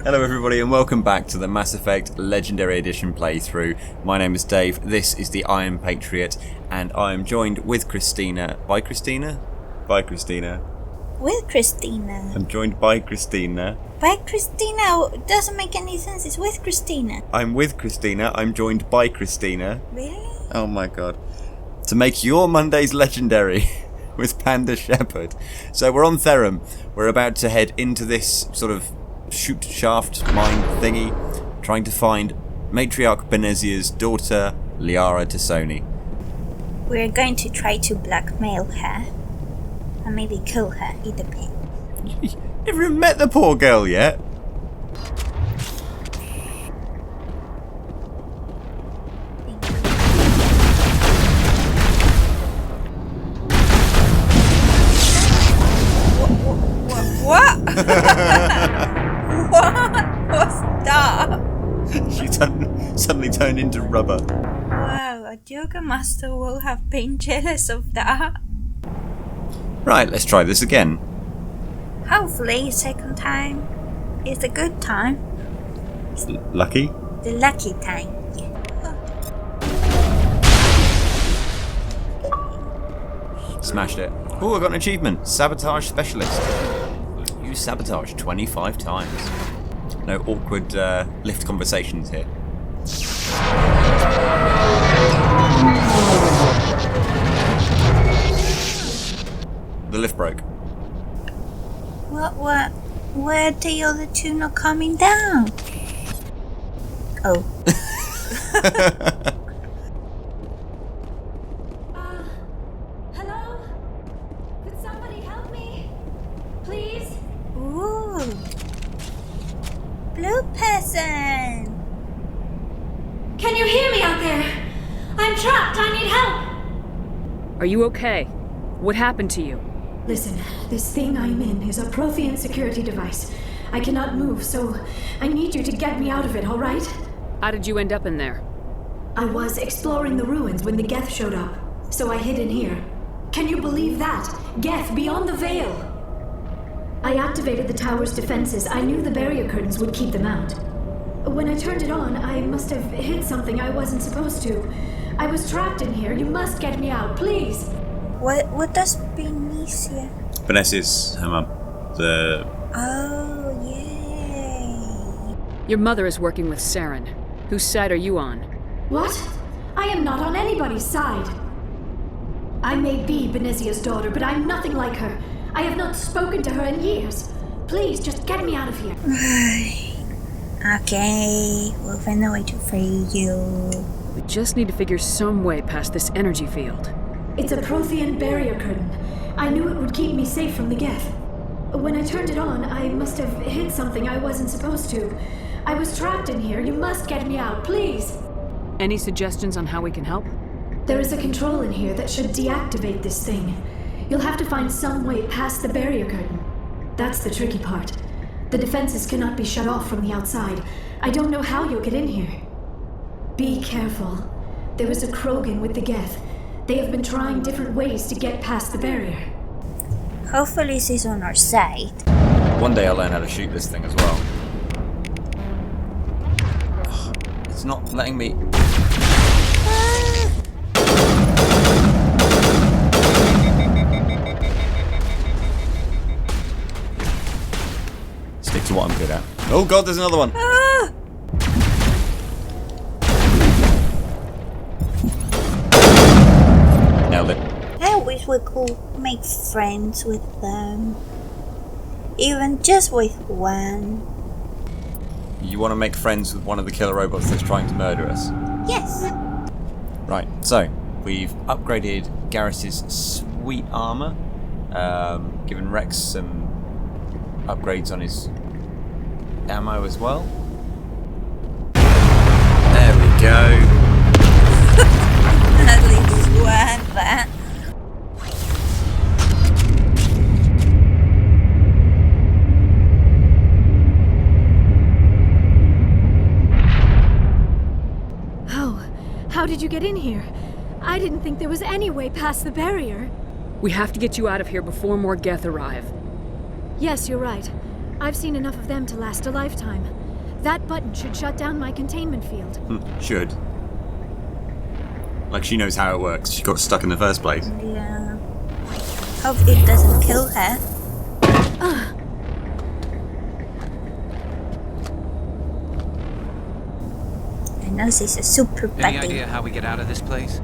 Hello everybody and welcome back to the Mass Effect Legendary Edition playthrough. My name is Dave, this is the Iron Patriot, and I am joined with Christina. By Christina? By Christina. With Christina. I'm joined by Christina. By Christina? It doesn't make any sense, it's with Christina. I'm with Christina, I'm joined by Christina. Really? Oh my god. To make your Mondays legendary with Panda Shepard. So we're on Therum. We're about to head into this sort of shoot shaft mine thingy, trying to find Matriarch Benezia's daughter, Liara Tassoni. We're going to try to blackmail her. Or maybe kill her, it depends. You never even met the poor girl yet? What? What was that? She suddenly turned into rubber. Wow, a yoga master will have been jealous of that. Right, let's try this again. Hopefully, second time is a good time. Lucky? The lucky time, yeah. Smashed it. Oh, I got an achievement. Sabotage Specialist. Use sabotage 25 times. No awkward lift conversations here. The lift broke. What? Where are the other two not coming down? Oh. Hello? Could somebody help me? Please? Ooh. Blue person. Can you hear me out there? I'm trapped. I need help. Are you okay? What happened to you? Listen, this thing I'm in is a Prothean security device. I cannot move, so I need you to get me out of it, all right? How did you end up in there? I was exploring the ruins when the Geth showed up, so I hid in here. Can you believe that? Geth, beyond the veil! I activated the tower's defenses. I knew the barrier curtains would keep them out. When I turned it on, I must have hit something I wasn't supposed to. I was trapped in here. You must get me out, please! What does Benesia? Vanessa's her mum. Oh, yay. Your mother is working with Saren. Whose side are you on? What? I am not on anybody's side. I may be Benezia's daughter, but I'm nothing like her. I have not spoken to her in years. Please, just get me out of here. Okay, we'll find a way to free you. We just need to figure some way past this energy field. It's a Prothean barrier curtain. I knew it would keep me safe from the Geth. When I turned it on, I must have hit something I wasn't supposed to. I was trapped in here. You must get me out, please. Any suggestions on how we can help? There is a control in here that should deactivate this thing. You'll have to find some way past the barrier curtain. That's the tricky part. The defenses cannot be shut off from the outside. I don't know how you'll get in here. Be careful. There is a Krogan with the Geth. They have been trying different ways to get past the barrier. Hopefully she's on our side. One day I'll learn how to shoot this thing as well. It's not letting me... Stick to what I'm good at. Oh god, there's another one! Ah! Nailed it. I wish we could make friends with them. Even just with one. You want to make friends with one of the killer robots that's trying to murder us? Yes. Right, so we've upgraded Garrus's sweet armor, given Rex some upgrades on his ammo as well. There we go. At least one that. How did you get in here? I didn't think there was any way past the barrier. We have to get you out of here before more Geth arrive. Yes, you're right. I've seen enough of them to last a lifetime. That button should shut down my containment field. Should. Like she knows how it works. She got stuck in the first place. Yeah. Hope it doesn't kill her. I know she's a super Any buddy. idea how we get out of this place?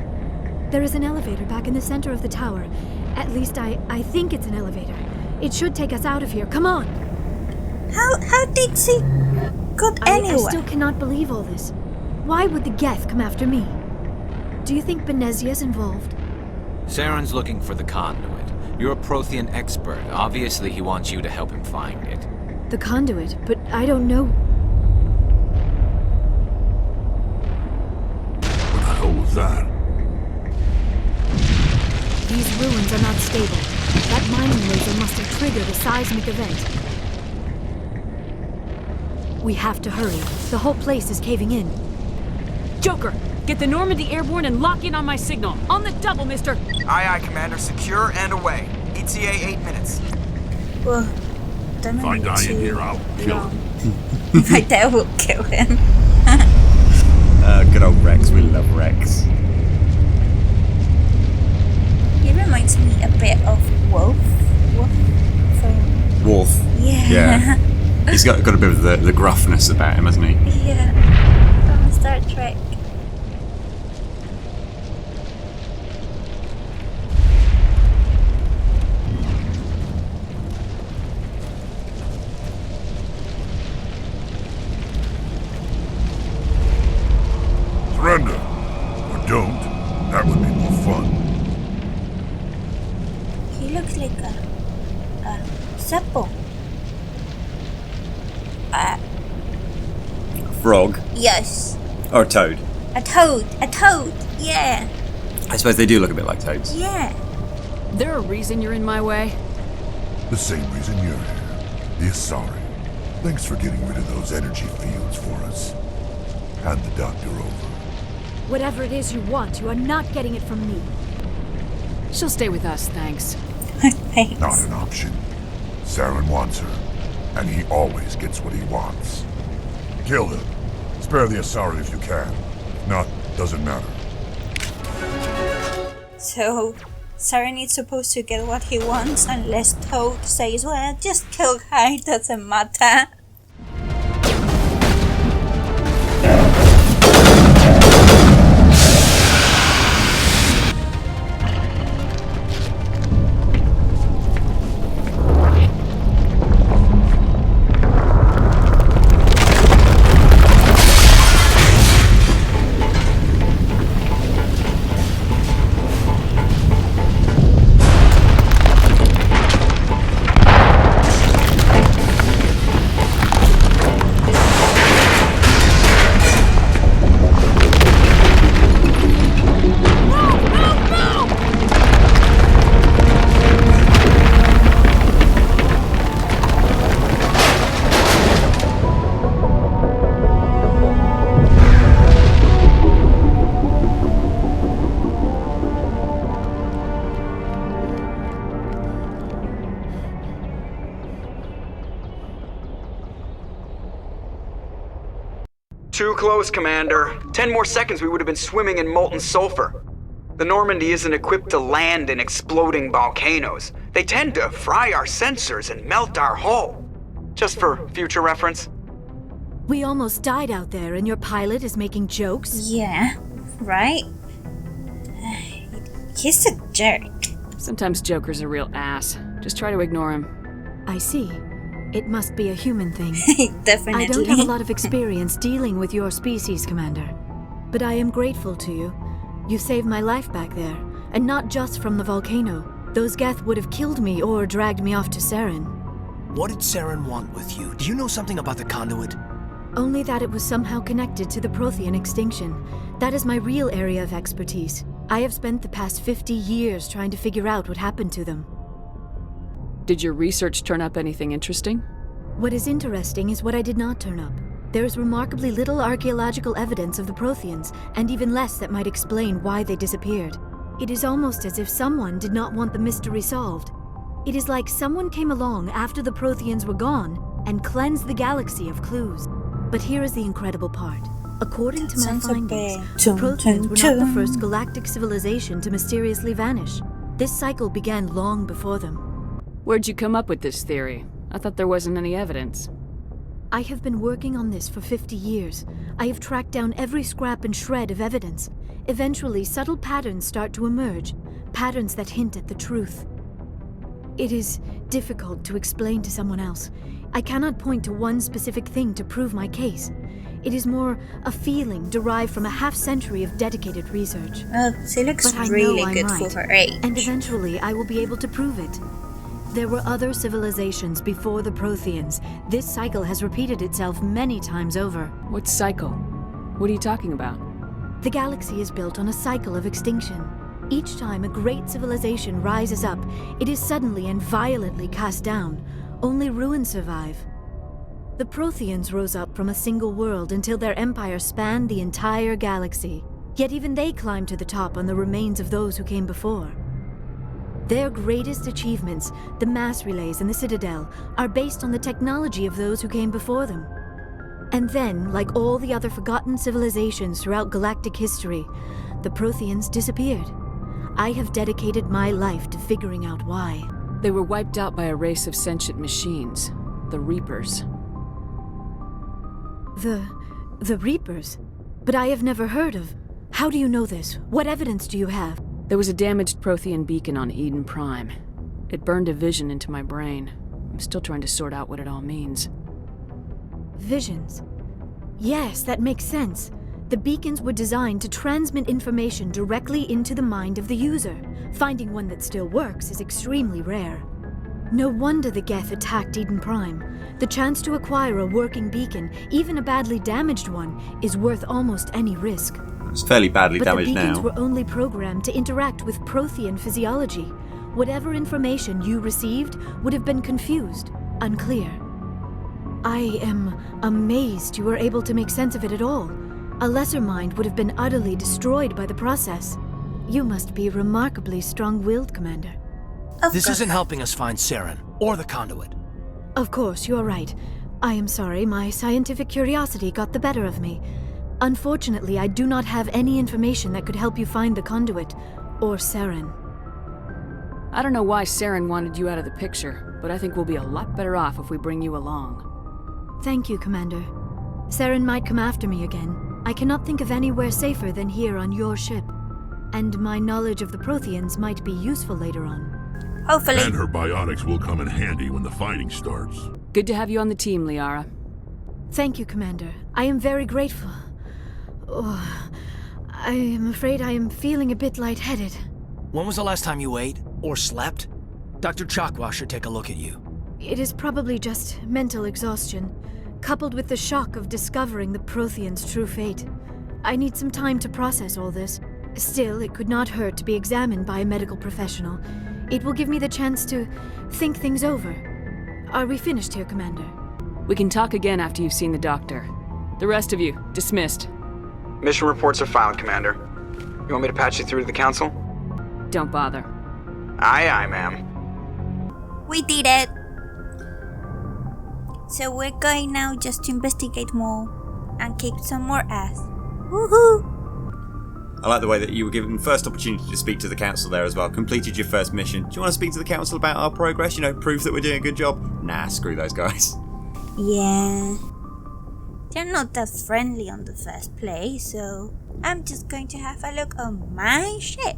There is an elevator back in the center of the tower. At least I think it's an elevator. It should take us out of here. Come on! How did she got I anywhere? still cannot believe all this. Why would the Geth come after me? Do you think Benezia's involved? Saren's looking for the conduit. You're a Prothean expert. Obviously, he wants you to help him find it. The conduit, but I don't know. What the hell was that? These ruins are not stable. That mining laser must have triggered a seismic event. We have to hurry. The whole place is caving in. Joker, get the Normandy airborne and lock in on my signal. On the double, mister. Aye, aye, Commander. Secure and away. ETA 8 minutes. Well, don't If I need die to in here, I'll kill long. him. If I die, we'll kill him. Good old Rex. We love Rex. He reminds me a bit of Wolf. Wolf from... Wolf. Yeah. Yeah. He's got a bit of the gruffness about him, hasn't he? Yeah. From Star Trek. Surrender. Or don't. That would be more fun. He looks like a Seppo. Frog. Yes. Or a toad. A toad. A toad. Yeah. I suppose they do look a bit like toads. Yeah. There a reason you're in my way? The same reason you're here. The Asari. Thanks for getting rid of those energy fields for us. Hand the doctor over. Whatever it is you want, you are not getting it from me. She'll stay with us, thanks. Thanks. Not an option. Saren wants her. And he always gets what he wants. Kill him. Spare the Asari if you can. If not, doesn't matter. So, Saren is supposed to get what he wants unless Toad says, well, just kill her, it doesn't matter. Too close, Commander. 10 more seconds we would have been swimming in molten sulfur. The Normandy isn't equipped to land in exploding volcanoes. They tend to fry our sensors and melt our hull. Just for future reference. We almost died out there and your pilot is making jokes? Yeah, right? He's a jerk. Sometimes Joker's a real ass. Just try to ignore him. I see. It must be a human thing. Definitely. I don't have a lot of experience dealing with your species, Commander. But I am grateful to you. You saved my life back there, and not just from the volcano. Those Geth would have killed me or dragged me off to Saren. What did Saren want with you? Do you know something about the conduit? Only that it was somehow connected to the Prothean extinction. That is my real area of expertise. I have spent the past 50 years trying to figure out what happened to them. Did your research turn up anything interesting? What is interesting is what I did not turn up. There is remarkably little archaeological evidence of the Protheans, and even less that might explain why they disappeared. It is almost as if someone did not want the mystery solved. It is like someone came along after the Protheans were gone, and cleanse the galaxy of clues. But here is the incredible part. According to my Sounds a findings, bit the Protheans were not the dun. first galactic civilization to mysteriously vanish. This cycle began long before them. Where'd you come up with this theory? I thought there wasn't any evidence. I have been working on this for 50 years. I have tracked down every scrap and shred of evidence. Eventually, subtle patterns start to emerge, patterns that hint at the truth. It is difficult to explain to someone else. I cannot point to one specific thing to prove my case. It is more a feeling derived from a half-century of dedicated research. She looks But I really know I'm good right, for her age. and eventually I will be able to prove it. There were other civilizations before the Protheans. This cycle has repeated itself many times over. What cycle? What are you talking about? The galaxy is built on a cycle of extinction. Each time a great civilization rises up, it is suddenly and violently cast down. Only ruins survive. The Protheans rose up from a single world until their empire spanned the entire galaxy. Yet even they climbed to the top on the remains of those who came before. Their greatest achievements, the mass relays and the Citadel, are based on the technology of those who came before them. And then, like all the other forgotten civilizations throughout galactic history, the Protheans disappeared. I have dedicated my life to figuring out why. They were wiped out by a race of sentient machines, the Reapers. The Reapers? But I have never heard of. How do you know this? What evidence do you have? There was a damaged Prothean beacon on Eden Prime. It burned a vision into my brain. I'm still trying to sort out what it all means. Visions. Yes, that makes sense. The beacons were designed to transmit information directly into the mind of the user. Finding one that still works is extremely rare. No wonder the Geth attacked Eden Prime. The chance to acquire a working beacon, even a badly damaged one, is worth almost any risk. It's fairly badly But the damaged beacons now. were only programmed to interact with Prothean physiology. Whatever information you received would have been confused, unclear. I am amazed you were able to make sense of it at all. A lesser mind would have been utterly destroyed by the process. You must be remarkably strong-willed, Commander. This isn't helping us find Saren or the conduit. Of course, you're right. I am sorry, my scientific curiosity got the better of me. Unfortunately, I do not have any information that could help you find the conduit, or Saren. I don't know why Saren wanted you out of the picture, but I think we'll be a lot better off if we bring you along. Thank you, Commander. Saren might come after me again. I cannot think of anywhere safer than here on your ship. And my knowledge of the Protheans might be useful later on. Hopefully. And her biotics will come in handy when the fighting starts. Good to have you on the team, Liara. Thank you, Commander. I am very grateful. Oh, I am afraid I am feeling a bit lightheaded. When was the last time you ate or slept? Dr. Chakwa should take a look at you. It is probably just mental exhaustion, coupled with the shock of discovering the Protheans' true fate. I need some time to process all this. Still, it could not hurt to be examined by a medical professional. It will give me the chance to think things over. Are we finished here, Commander? We can talk again after you've seen the doctor. The rest of you, dismissed. Mission reports are filed, Commander. You want me to patch you through to the Council? Don't bother. Aye, aye, ma'am. We did it! So we're going now just to investigate more and kick some more ass. Woohoo! I like the way that you were given first opportunity to speak to the council there as well. Completed your first mission. Do you want to speak to the council about our progress? You know, proof that we're doing a good job? Nah, screw those guys. Yeah. They're not that friendly on the first place, so I'm just going to have a look on my ship.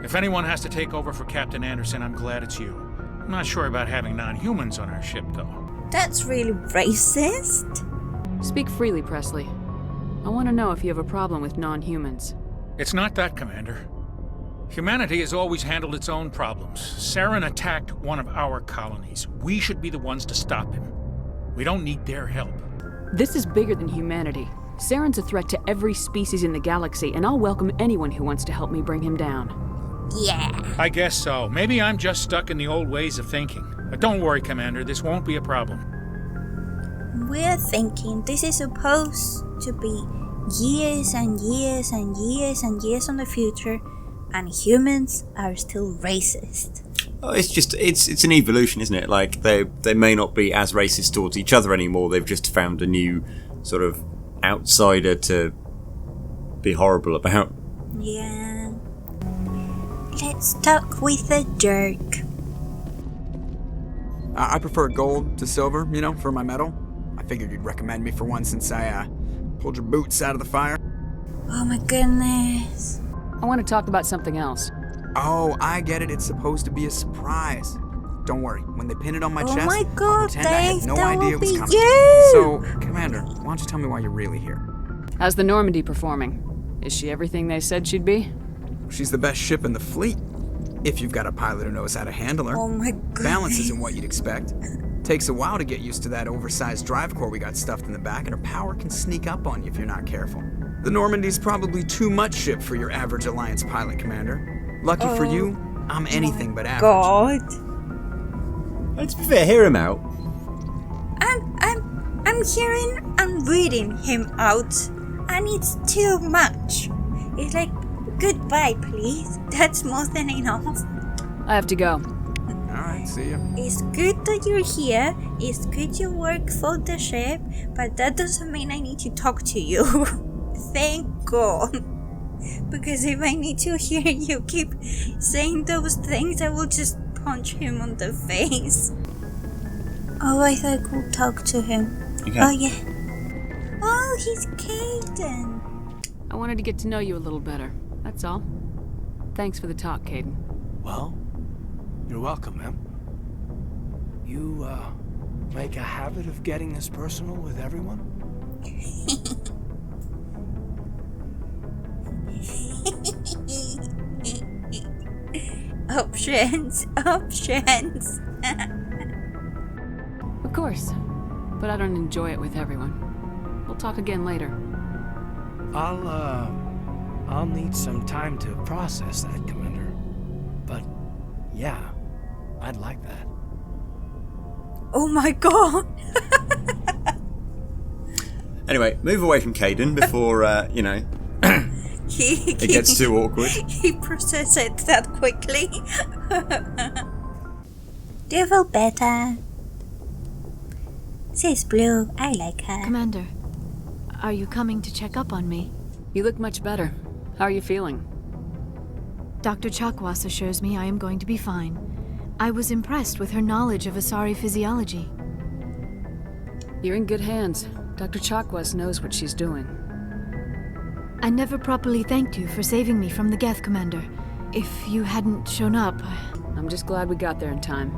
If anyone has to take over for Captain Anderson, I'm glad it's you. I'm not sure about having non-humans on our ship, though. That's really racist. Speak freely, Presley. I want to know if you have a problem with non-humans. It's not that, Commander. Humanity has always handled its own problems. Saren attacked one of our colonies. We should be the ones to stop him. We don't need their help. This is bigger than humanity. Saren's a threat to every species in the galaxy, and I'll welcome anyone who wants to help me bring him down. Yeah. I guess so. Maybe I'm just stuck in the old ways of thinking. But don't worry, Commander, this won't be a problem. We're thinking this is supposed to be years and years and years and years on the future, and humans are still racist. Oh, it's an evolution, isn't it? Like they may not be as racist towards each other anymore. They've just found a new sort of outsider to be horrible about. Yeah. Let's talk with the jerk. I prefer gold to silver, for my medal. I figured you'd recommend me for one since I pulled your boots out of the fire. Oh my goodness. I want to talk about something else. Oh, I get it. It's supposed to be a surprise. Don't worry. When they pin it on my chest, my I'll God, pretend I Dave, had no that idea will it was be coming. you! So, Commander, why don't you tell me why you're really here? How's the Normandy performing? Is she everything they said she'd be? She's the best ship in the fleet. If you've got a pilot who knows how to handle her. Oh my goodness. Balance isn't what you'd expect. Takes a while to get used to that oversized drive core we got stuffed in the back, and her power can sneak up on you if you're not careful. The Normandy's probably too much ship for your average Alliance pilot, Commander. Lucky for you, I'm anything but average. God. To be fair, hear him out. I'm hearing and reading him out, and it's too much. It's like, goodbye, please. That's more than enough. I have to go. Alright, see ya. It's good that you're here. It's good you work for the ship, but that doesn't mean I need to talk to you. Thank God. Because if I need to hear you keep saying those things, I will just punch him on the face. Oh, I thought I could talk to him. Okay. Oh, yeah. Oh, he's Caden. I wanted to get to know you a little better. That's all. Thanks for the talk, Caden. Well, you're welcome, ma'am. You, make a habit of getting this personal with everyone? Options. Of course. But I don't enjoy it with everyone. We'll talk again later. I'll need some time to process that, Commander. But, yeah, I'd like that. Oh my God. Anyway, move away from Caden before, it gets too awkward. He processed it that quickly. Do you feel better? She's blue. I like her. Commander, are you coming to check up on me? You look much better. How are you feeling? Dr. Chakwas assures me I am going to be fine. I was impressed with her knowledge of Asari physiology. You're in good hands. Dr. Chakwas knows what she's doing. I never properly thanked you for saving me from the Geth, Commander. If you hadn't shown up... I'm just glad we got there in time.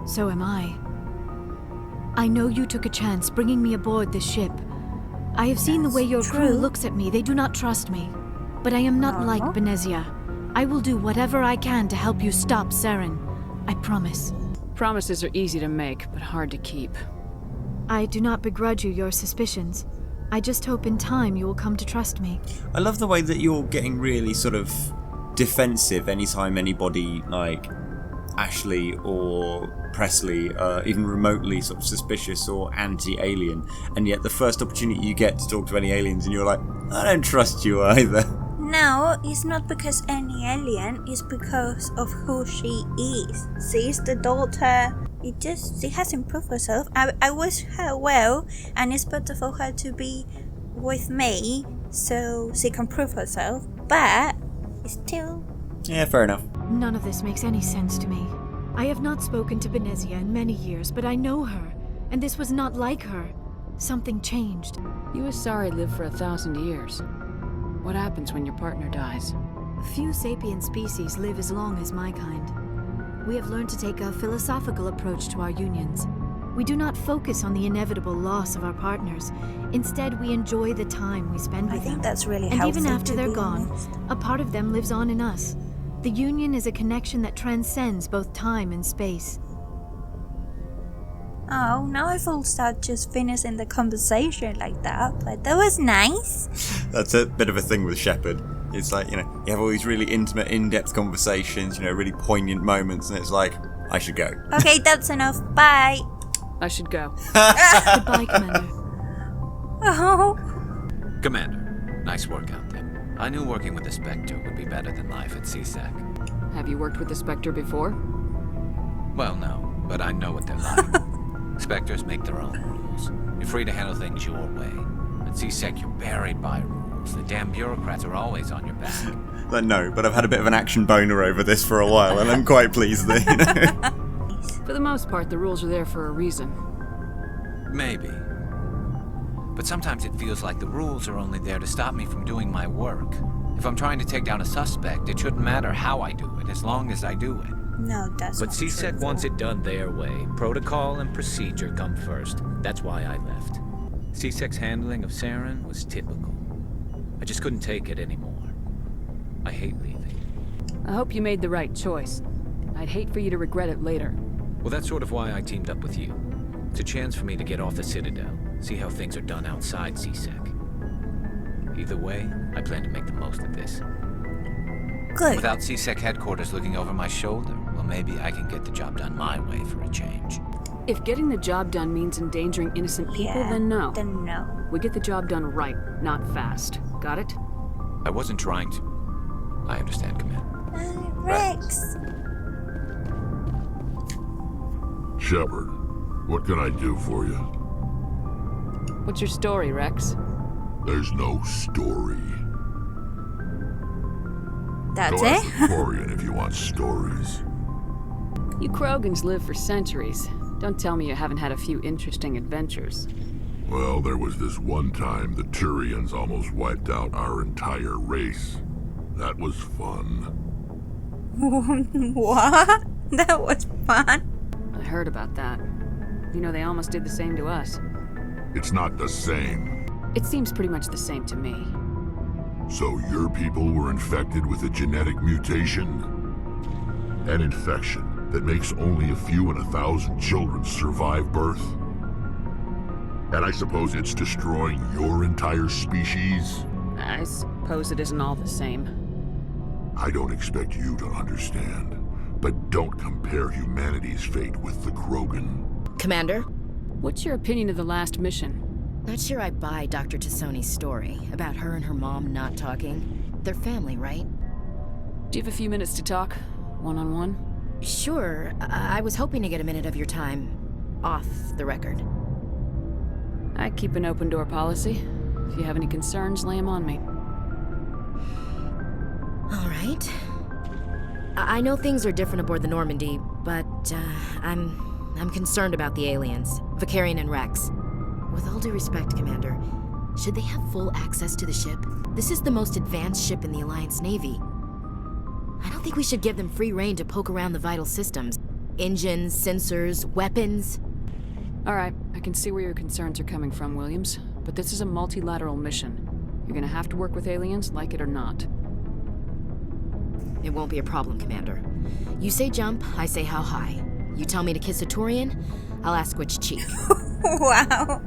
So am I. I know you took a chance bringing me aboard this ship. I have seen the way your crew looks at me. They do not trust me. But I am not like Benezia. I will do whatever I can to help you stop Saren. I promise. Promises are easy to make, but hard to keep. I do not begrudge you your suspicions. I just hope in time you will come to trust me. I love the way that you're getting really sort of defensive anytime anybody like Ashley or Presley even remotely sort of suspicious or anti-alien, and yet the first opportunity you get to talk to any aliens and you're like, I don't trust you either. No, it's not because any alien, it's because of who she is. She's the daughter. She has improved herself. I wish her well, and it's better for her to be with me so she can prove herself, but still... Yeah, fair enough. None of this makes any sense to me. I have not spoken to Benezia in many years, but I know her, and this was not like her. Something changed. You Asari live for 1,000 years. What happens when your partner dies? Few sapient species live as long as my kind. We have learned to take a philosophical approach to our unions. We do not focus on the inevitable loss of our partners. Instead, we enjoy the time we spend with them. I think that's really and healthy. And even after they're gone, honest. a part of them lives on in us. The union is a connection that transcends both time and space. Oh, now I feel sad just finishing the conversation like that, but that was nice. That's a bit of a thing with Shepard. It's like, you have all these really intimate, in-depth conversations, really poignant moments, and it's like, I should go. Okay, that's enough. Bye. I should go. Goodbye, Commander. Oh. Commander, nice work out there. I knew working with the Spectre would be better than life at CSAC. Have you worked with the Spectre before? Well, no, but I know what they're like. Spectres make their own rules. You're free to handle things your way. At CSEC, you're buried by rules. The damn bureaucrats are always on your back. No, but I've had a bit of an action boner over this for a while, and I'm quite pleased that, you know. For the most part, the rules are there for a reason. Maybe. But sometimes it feels like the rules are only there to stop me from doing my work. If I'm trying to take down a suspect, it shouldn't matter how I do it, as long as I do it. No, that's But not CSEC true. wants it done their way. Protocol and procedure come first. That's why I left. CSEC's handling of Saren was typical. I just couldn't take it anymore. I hate leaving. I hope you made the right choice. I'd hate for you to regret it later. Well, that's sort of why I teamed up with you. It's a chance for me to get off the Citadel, see how things are done outside CSEC. Either way, I plan to make the most of this. Good. Without CSEC headquarters looking over my shoulder, well, maybe I can get the job done my way for a change. If getting the job done means endangering innocent people, Yeah, then no. Then no. We get the job done right, not fast. Got it? I wasn't trying to. I understand, Commander. Rex. Shepard, what can I do for you? What's your story, Rex? There's no story. That's Go ask it? the Quarian if you want stories. You Krogans live for centuries. Don't tell me you haven't had a few interesting adventures. Well, there was this one time the Turians almost wiped out our entire race. That was fun. What? That was fun. I heard about that. You know, they almost did the same to us. It's not the same. It seems pretty much the same to me. So your people were infected with a genetic mutation? An infection that makes only a few in 1,000 children survive birth? And I suppose it's destroying your entire species? I suppose it isn't all the same. I don't expect you to understand, but don't compare humanity's fate with the Krogan. Commander? What's your opinion of the last mission? Not sure I buy Dr. Tassoni's story about her and her mom not talking. They're family, right? Do you have a few minutes to talk? One-on-one? Sure. I was hoping to get a minute of your time off the record. I keep an open door policy. If you have any concerns, lay them on me. All right. I know things are different aboard the Normandy, but I'm concerned about the aliens, Vicarian and Rex. With all due respect, Commander, should they have full access to the ship? This is the most advanced ship in the Alliance Navy. I don't think we should give them free rein to poke around the vital systems. Engines, sensors, weapons. All right, I can see where your concerns are coming from, Williams. But this is a multilateral mission. You're gonna have to work with aliens, like it or not. It won't be a problem, Commander. You say jump, I say how high. You tell me to kiss a Turian, I'll ask which cheek. Wow.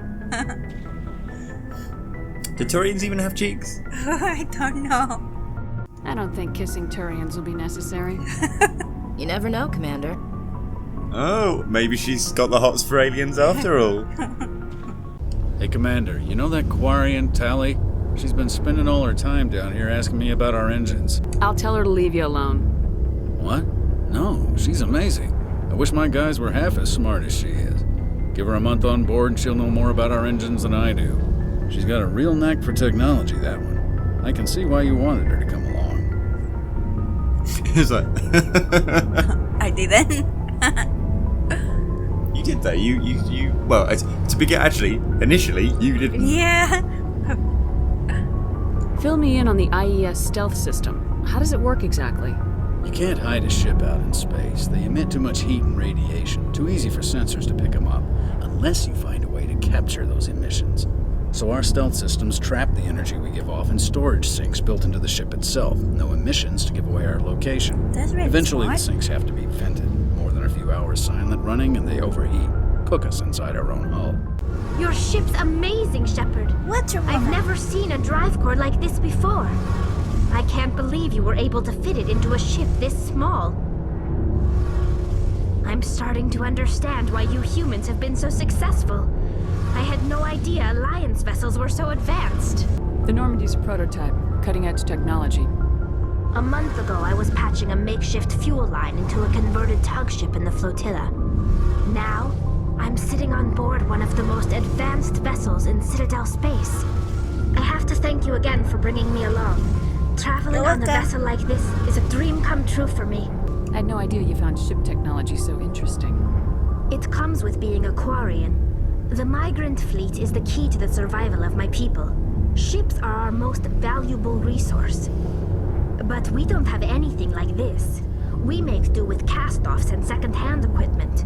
Do Turians even have cheeks? I don't know. I don't think kissing Turians will be necessary. You never know, Commander. Oh, maybe she's got the hots for aliens after all. Hey, Commander, you know that Quarian, Tally? She's been spending all her time down here asking me about our engines. I'll tell her to leave you alone. What? No, she's amazing. I wish my guys were half as smart as she is. Give her a month on board and she'll know more about our engines than I do. She's got a real knack for technology, that one. I can see why you wanted her to come along. Is that? I didn't. You did that. You. Well, to begin, actually, initially, you didn't. Yeah. Fill me in on the IES stealth system. How does it work exactly? You can't hide a ship out in space. They emit too much heat and radiation. Too easy for sensors to pick them up, unless you find a way to capture those emissions. So our stealth systems trap the energy we give off in storage sinks built into the ship itself. No emissions to give away our location. That's really Eventually smart. the sinks have to be vented. More than a few hours silent running and they overheat. Cook us inside our own hull. Your ship's amazing, Shepard. What's wrong? I've never seen a drive core like this before. I can't believe you were able to fit it into a ship this small. I'm starting to understand why you humans have been so successful. I had no idea Alliance vessels were so advanced. The Normandy's a prototype, cutting-edge technology. A month ago, I was patching a makeshift fuel line into a converted tug ship in the flotilla. Now, I'm sitting on board one of the most advanced vessels in Citadel space. I have to thank you again for bringing me along. Traveling on a vessel like this is a dream come true for me. I had no idea you found ship technology so interesting. It comes with being a Quarian. The migrant fleet is the key to the survival of my people. Ships are our most valuable resource. But we don't have anything like this. We make do with cast-offs and second-hand equipment.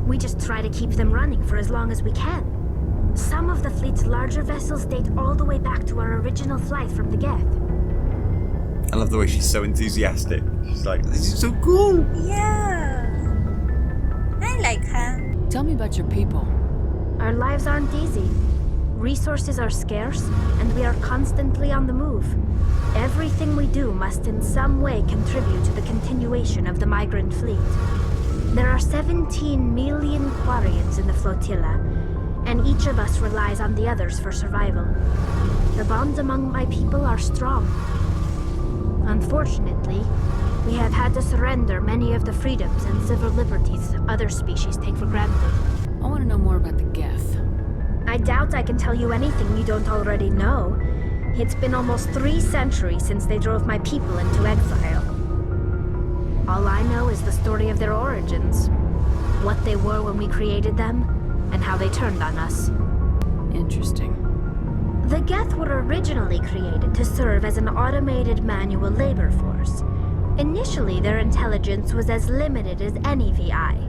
We just try to keep them running for as long as we can. Some of the fleet's larger vessels date all the way back to our original flight from the Geth. I love the way she's so enthusiastic. She's like, this is so cool. Yeah. I like her. Tell me about your people. Our lives aren't easy. Resources are scarce, and we are constantly on the move. Everything we do must in some way contribute to the continuation of the migrant fleet. There are 17 million Quarians in the flotilla, and each of us relies on the others for survival. The bonds among my people are strong. Unfortunately, we have had to surrender many of the freedoms and civil liberties other species take for granted. I want to know more about the Geth. I doubt I can tell you anything you don't already know. It's been almost 3 centuries since they drove my people into exile. All I know is the story of their origins, what they were when we created them, and how they turned on us. Interesting. The Geth were originally created to serve as an automated manual labor force. Initially, their intelligence was as limited as any VI.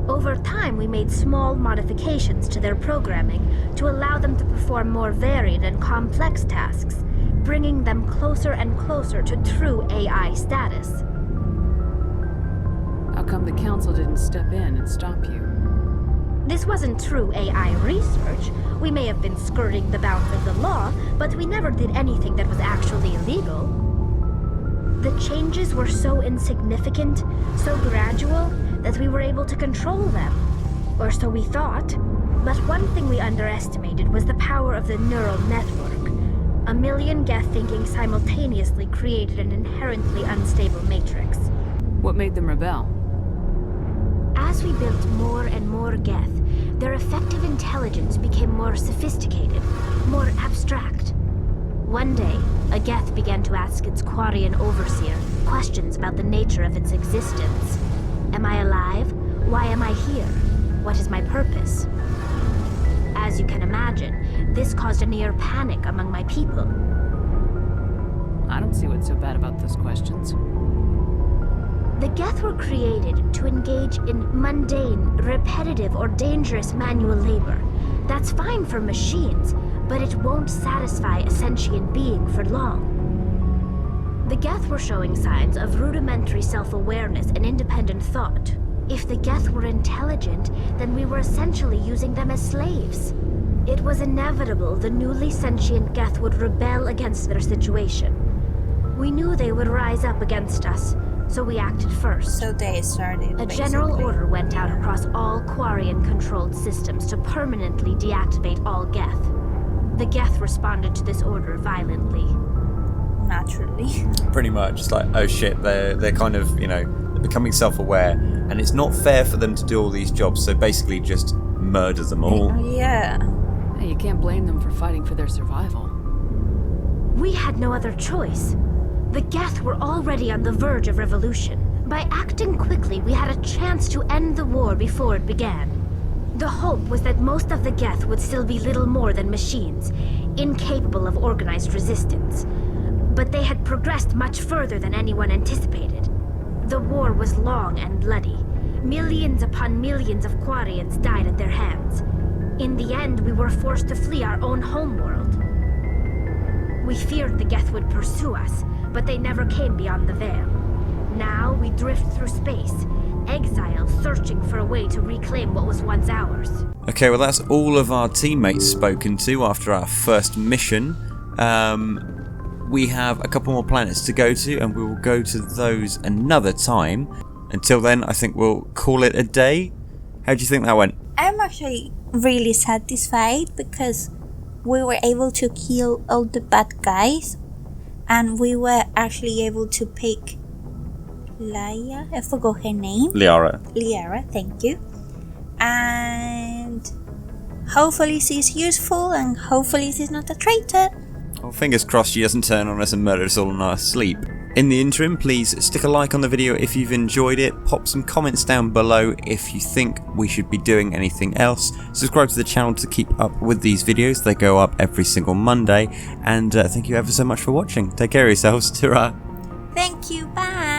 Over time, we made small modifications to their programming to allow them to perform more varied and complex tasks, bringing them closer and closer to true AI status. How come the Council didn't step in and stop you? This wasn't true AI research. We may have been skirting the bounds of the law, but we never did anything that was actually illegal. The changes were so insignificant, so gradual, that we were able to control them. Or so we thought. But one thing we underestimated was the power of the neural network. A million Geth thinking simultaneously created an inherently unstable matrix. What made them rebel? As we built more and more Geth, their effective intelligence became more sophisticated, more abstract. One day, a Geth began to ask its Quarian overseer questions about the nature of its existence. Am I alive? Why am I here? What is my purpose? As you can imagine, this caused a near panic among my people. I don't see what's so bad about those questions. The Geth were created to engage in mundane, repetitive, or dangerous manual labor. That's fine for machines, but it won't satisfy a sentient being for long. The Geth were showing signs of rudimentary self-awareness and independent thought. If the Geth were intelligent, then we were essentially using them as slaves. It was inevitable the newly sentient Geth would rebel against their situation. We knew they would rise up against us, so we acted first. So they started. A general order went out across all Quarian-controlled systems to permanently deactivate all Geth. The Geth responded to this order violently. Naturally. Pretty much. It's like, oh shit, they're kind of, they're becoming self-aware, and it's not fair for them to do all these jobs, so basically just murder them all. Yeah. Hey, you can't blame them for fighting for their survival. We had no other choice. The Geth were already on the verge of revolution. By acting quickly, we had a chance to end the war before it began. The hope was that most of the Geth would still be little more than machines, incapable of organized resistance. But they had progressed much further than anyone anticipated. The war was long and bloody. Millions upon millions of Quarians died at their hands. In the end, we were forced to flee our own homeworld. We feared the Geth would pursue us, but they never came beyond the Veil. Now we drift through space, exile, searching for a way to reclaim what was once ours. Okay, well that's all of our teammates spoken to after our first mission. We have a couple more planets to go to, and we will go to those another time. Until then, I think we'll call it a day. How do you think that went? I'm actually really satisfied because we were able to kill all the bad guys. and we were actually able to pick Laia, I forgot her name. Liara, thank you. And hopefully she's useful, and hopefully she's not a traitor. Well, fingers crossed she doesn't turn on us and murder us all in our sleep. In the interim, please stick a like on the video if you've enjoyed it, pop some comments down below if you think we should be doing anything else, subscribe to the channel to keep up with these videos, they go up every single Monday, and thank you ever so much for watching. Take care of yourselves, ta-ra! Thank you, bye!